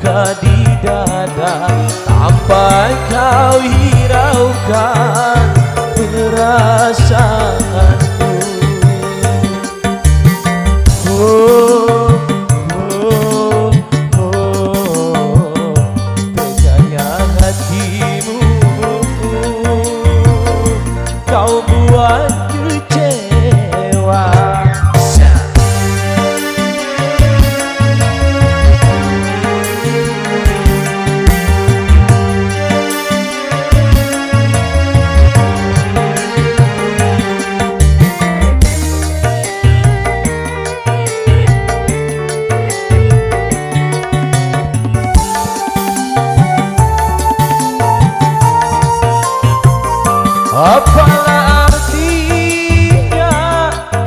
luka di dada tanpa kau hiraukan perasaanku. Oh, oh, oh, teganya hatimu, kau buat kecewa. Apalah artinya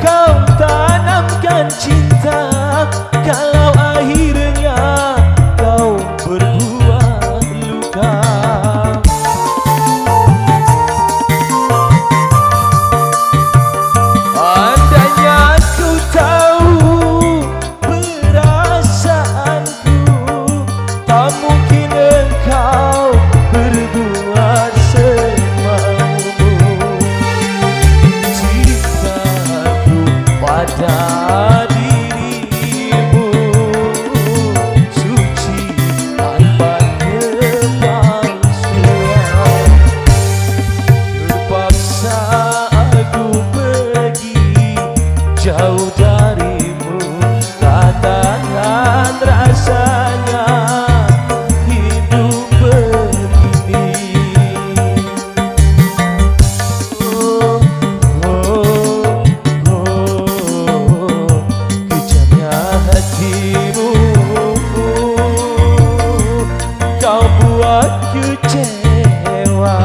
kau tanamkan cinta kalau akhirnya kau berbuat luka. Andainya kau tahu perasaanku, tak mungkin engkau berbuat pada dirimu, suci tanpa kepalsuan. Terpaksa aku pergi jauh darimu, tak tahan rasanya hidup begini. Kau buat kecewa.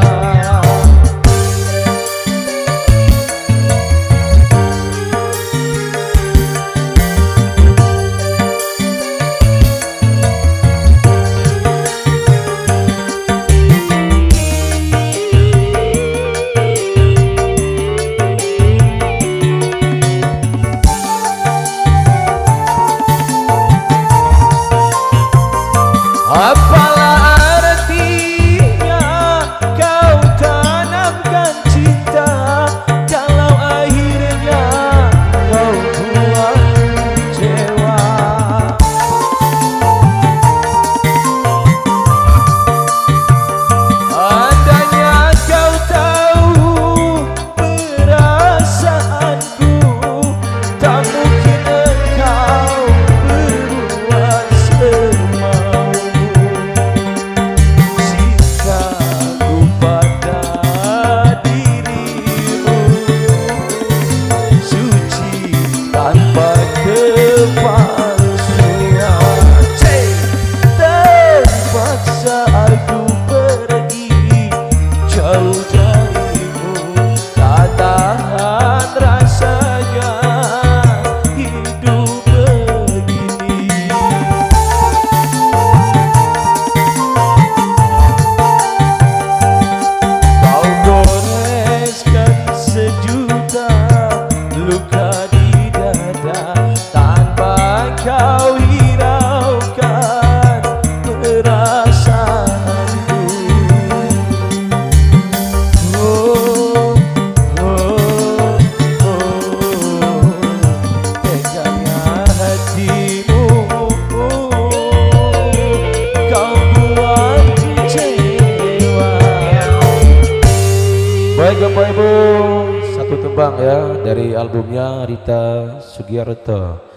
Apalah artinya kau tanamkan cinta kalau akhirnya kau buat kecewa. Andainya kau tahu perasaanku, tak mungkin engkau berbuat semau. Tanpa kepalsuan, terpaksa aku pergi jauh darimu, tak tahan rasanya hidup begini. Kau goreskan sejuta luka di tanpa kau hiraukan perasaanku. Oh, oh, oh, teganya hatimu, kau buat kecewa. Baik Bapak Ibu, satu tembang ya dari albumnya Rita Sugiarto.